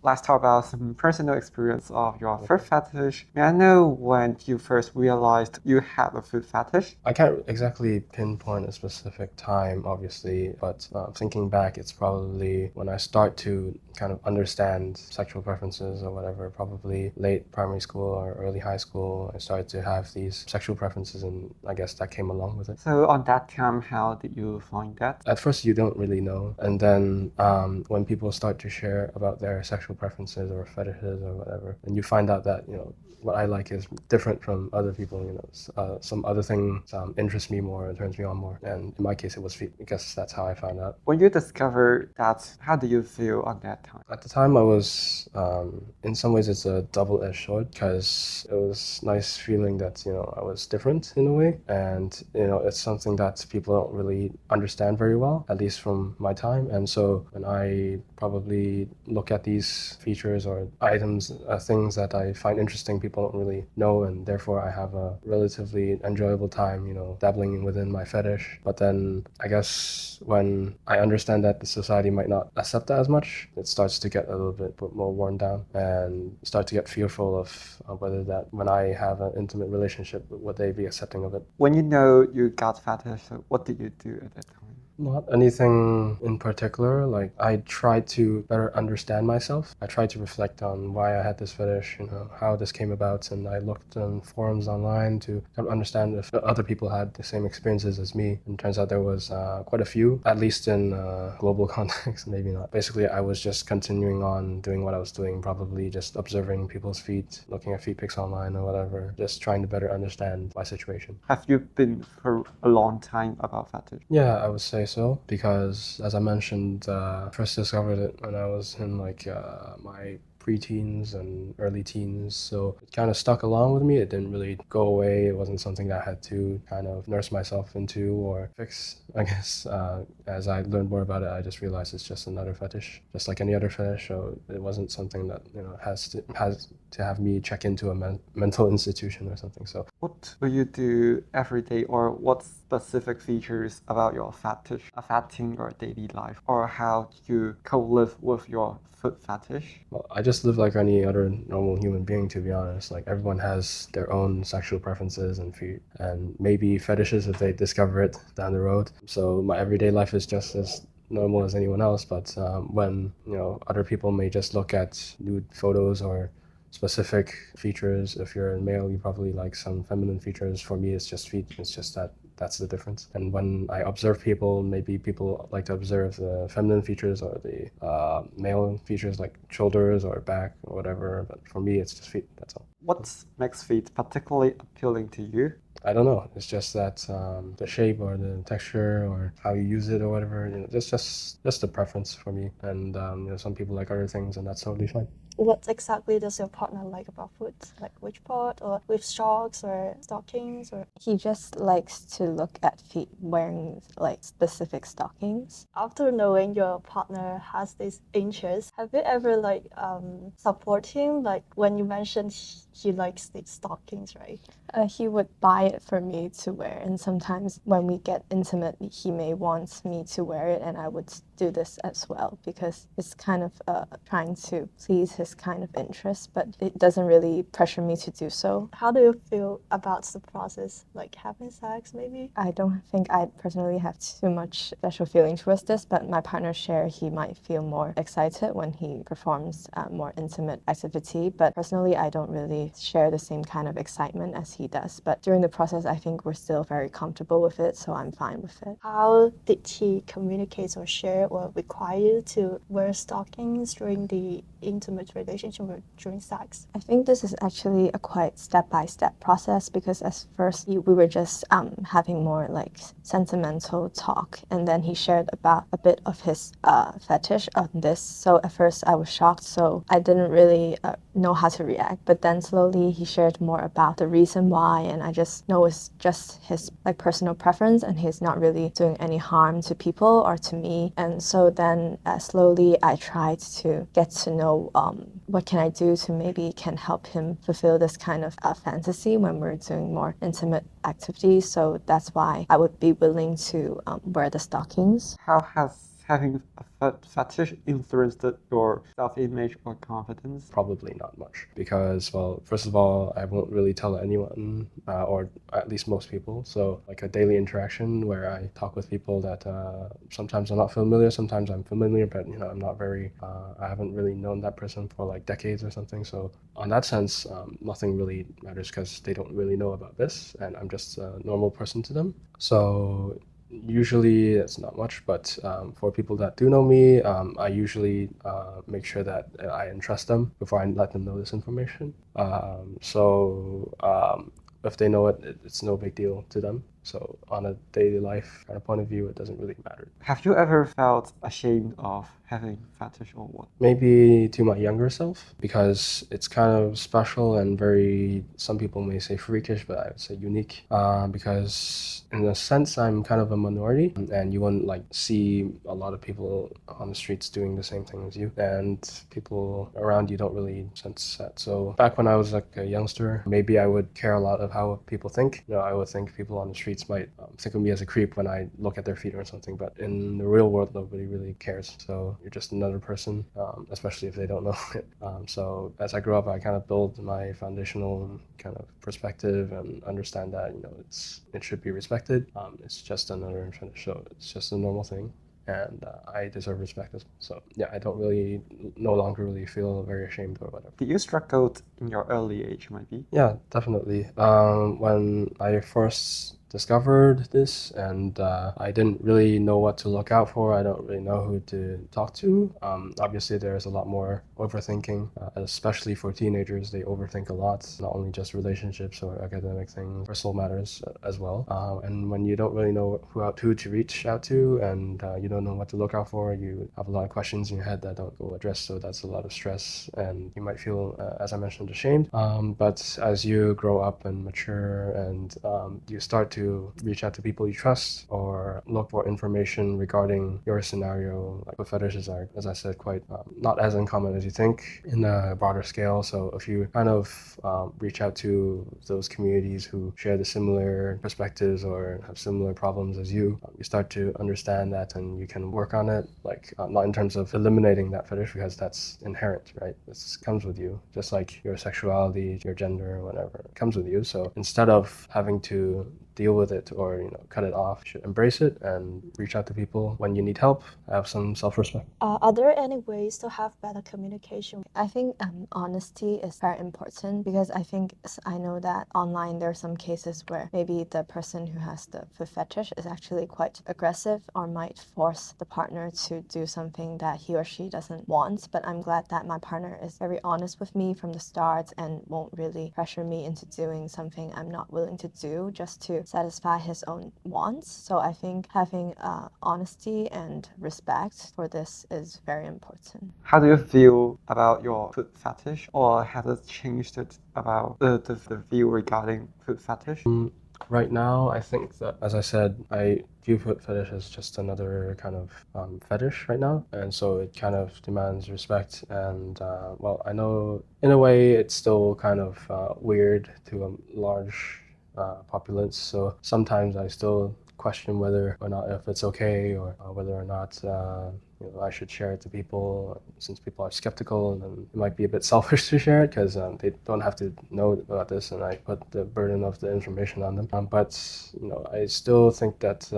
let's talk about some personal experience of your food fetish. May I know when you first realized you had a food fetish? I can't exactly pinpoint a specific time, obviously, but thinking back, it's probably when I start to kind of understand sexual preferences or whatever, probably late primary school or early high school. I started to have these sexual preferences, and I guess that came along with it. So on that time, how did you find that? At first, you don't really know, and then when people start to share about their sexual preferences or fetishes or whatever, and you find out that what I like is different from other people. Some other things interest me more and turns me on more, and in my case, it was feet. I guess that's how I found out. When you discovered that, how do you feel on that time? At the time, I was, in some ways, it's a double-edged sword because it was nice feeling that, I was different in a way. And, it's something that people don't really understand very well, at least from my time. And so when I probably look at these features or items, things that I find interesting, people don't really know. And therefore, I have a relatively enjoyable time, dabbling within my fetish. But then I guess when I understand that the society might not accept that as much, it starts to get a little bit more worn down and start to get fearful of whether that when I have an intimate relationship, would they be accepting of it? When you know you got fetish, what did you do at that time? Not anything in particular. Like, I try to better understand myself. I try to reflect on why I had this fetish, how this came about, and I looked on forums online to kind of understand if other people had the same experiences as me. And it turns out there was quite a few, at least in global context, maybe not. Basically, I was just continuing on doing what I was doing, probably just observing people's feet, looking at feet pics online or whatever, just trying to better understand my situation. Have you been for a long time about fetish? Yeah, I would say so, because as I mentioned, first discovered it when I was in my preteens and early teens, so it kind of stuck along with me. It didn't really go away. It wasn't something that I had to kind of nurse myself into or fix, I guess. As I learned more about it, I just realized it's just another fetish, just like any other fetish. So it wasn't something that has to have me check into a mental institution or something. So what do you do every day, or what specific features about your fetish affecting your daily life, or how do you co-live with your food fetish? Well, I just live like any other normal human being, to be honest. Like, everyone has their own sexual preferences and maybe fetishes if they discover it down the road. So my everyday life is just as normal as anyone else. But when other people may just look at nude photos or specific features. If you're a male, you probably like some feminine features. For me, it's just feet. It's just that's the difference. And when I observe people, maybe people like to observe the feminine features or the male features like shoulders or back or whatever. But for me, it's just feet. That's all. What makes feet particularly appealing to you? I don't know. It's just that the shape or the texture or how you use it or whatever. Just a preference for me. And some people like other things, and that's totally fine. What exactly does your partner like about food? Like which part, or with socks or stockings, or? He just likes to look at feet wearing like specific stockings. After knowing your partner has this interest, have you ever support him? Like when you mentioned he likes the stockings, right? He would buy it for me to wear, and sometimes when we get intimate, he may want me to wear it, and I would do this as well because it's kind of trying to please his kind of interest, but it doesn't really pressure me to do so. How do you feel about the process, like having sex maybe? I don't think I personally have too much special feeling towards this, but my partner share, he might feel more excited when he performs more intimate activity, but personally I don't really share the same kind of excitement as he does. But during the process, I think we're still very comfortable with it, so I'm fine with it. How did he communicate or share or require you to wear stockings during the intimate relationship or during sex? I think this is actually a quite step-by-step process because at first we were just having more like sentimental talk, and then he shared about a bit of his fetish on this. So at first I was shocked, so I didn't really know how to react, but then slowly he shared more about the reason why, and I just know it's just his like personal preference and he's not really doing any harm to people or to me. And so then slowly I tried to get to know what can I do to maybe can help him fulfill this kind of fantasy when we're doing more intimate activities. So that's why I would be willing to wear the stockings. How has having a fetish influenced your self-image or confidence? Probably not much because, well, first of all, I won't really tell anyone, or at least most people. So, like a daily interaction where I talk with people that sometimes I'm not familiar, sometimes I'm familiar, but I'm not very. I haven't really known that person for like decades or something. So, on that sense, nothing really matters because they don't really know about this, and I'm just a normal person to them. So usually it's not much, but for people that do know me, I usually make sure that I entrust them before I let them know this information. If they know it, it's no big deal to them. So on a daily life kind of point of view, it doesn't really matter. Have you ever felt ashamed of having fetish or what? Maybe to my younger self, because it's kind of special and very, some people may say freakish, but I would say unique. Because in a sense, I'm kind of a minority, and you wouldn't like see a lot of people on the streets doing the same thing as you, and people around you don't really sense that. So back when I was like a youngster, maybe I would care a lot of how people think. I would think people on the streets might think of me as a creep when I look at their feet or something, but in the real world, nobody really cares. So you're just another person, especially if they don't know it. So as I grew up, I kind of built my foundational kind of perspective and understand that it should be respected. It's just another fetish, so it's just a normal thing, and I deserve respect as well. So yeah, I don't really no longer really feel very ashamed or whatever. Did you struggle in your early age, maybe? Yeah, definitely. When I first discovered this, and I didn't really know what to look out for. I don't really know who to talk to. Obviously, there's a lot more overthinking, especially for teenagers. They overthink a lot, not only just relationships or academic things, personal matters as well. And when you don't really know who to reach out to, and you don't know what to look out for, you have a lot of questions in your head that don't go addressed. So that's a lot of stress, and you might feel, as I mentioned, ashamed. But as you grow up and mature, and you start to reach out to people you trust or look for information regarding your scenario, like what fetishes are, as I said, quite not as uncommon as you think in a broader scale. So if you kind of reach out to those communities who share the similar perspectives or have similar problems as you start to understand that, and you can work on it, like not in terms of eliminating that fetish, because that's inherent, right? This comes with you, just like your sexuality, your gender, whatever, it comes with you. So instead of having to deal with it or cut it off, you should embrace it and reach out to people when you need help. Have some self-respect. Are there any ways to have better communication? I think honesty is very important, because I know that online there are some cases where maybe the person who has the foot fetish is actually quite aggressive or might force the partner to do something that he or she doesn't want. But I'm glad that my partner is very honest with me from the start and won't really pressure me into doing something I'm not willing to do just to satisfy his own wants. So I think having honesty and respect for this is very important. How do you feel about your foot fetish, or has it changed it about the view regarding foot fetish? Right now, I think that, as I said, I view foot fetish as just another kind of fetish right now, and so it kind of demands respect. And well, I know in a way it's still kind of weird to a large populace. So sometimes I still question whether or not if it's okay, or whether or not I should share it to people, since people are skeptical, and then it might be a bit selfish to share it because they don't have to know about this, and I put the burden of the information on them. But I still think that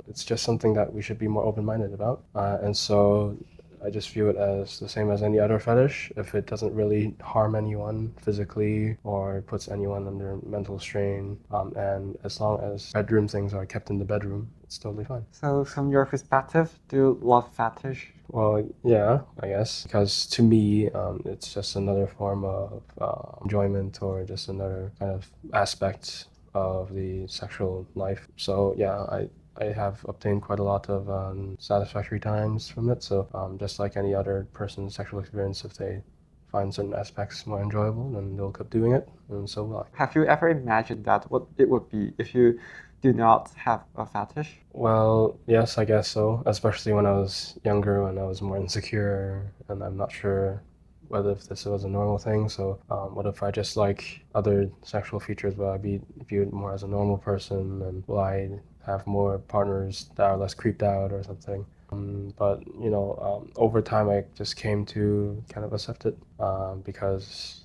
it's just something that we should be more open-minded about, and so I just view it as the same as any other fetish. If it doesn't really harm anyone physically or puts anyone under mental strain, and as long as bedroom things are kept in the bedroom, it's totally fine. So from your perspective, do you love fetish? Well, yeah, I guess, because to me, it's just another form of enjoyment, or just another kind of aspect of the sexual life. So yeah, I have obtained quite a lot of satisfactory times from it. So just like any other person's sexual experience, if they find certain aspects more enjoyable, then they'll keep doing it, and so will I. Have you ever imagined that what it would be if you do not have a fetish? Well, yes, I guess so, especially when I was younger, when I was more insecure, and I'm not sure whether if this was a normal thing. So what if I just like other sexual features? Will I be viewed more as a normal person, and will I have more partners that are less creeped out or something? But over time I just came to kind of accept it because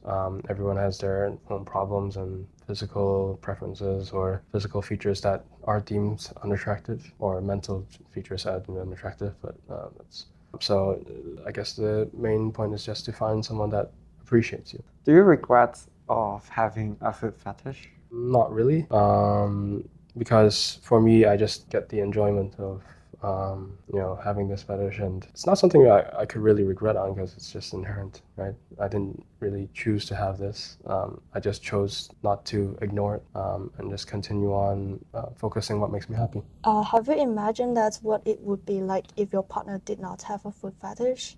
everyone has their own problems and physical preferences or physical features that are deemed unattractive, or mental features that are deemed unattractive. But so I guess the main point is just to find someone that appreciates you. Do you regret of having a food fetish? Not really, because for me, I just get the enjoyment of having this fetish, and it's not something I could really regret on because it's just inherent, right? I didn't really choose to have this. I just chose not to ignore it and just continue on focusing what makes me happy. Have you imagined that's what it would be like if your partner did not have a food fetish?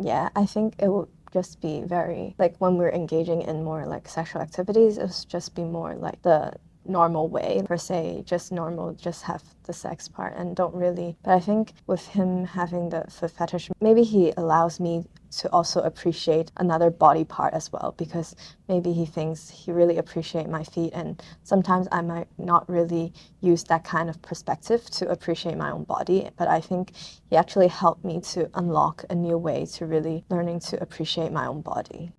Yeah, I think it would just be very, like when we're engaging in more like sexual activities, it would just be more like the normal way per se, just normal, just have the sex part and don't really. But I think with him having the foot fetish, maybe he allows me to also appreciate another body part as well, because maybe he thinks he really appreciate my feet, and sometimes I might not really use that kind of perspective to appreciate my own body. But I think he actually helped me to unlock a new way to really learning to appreciate my own body.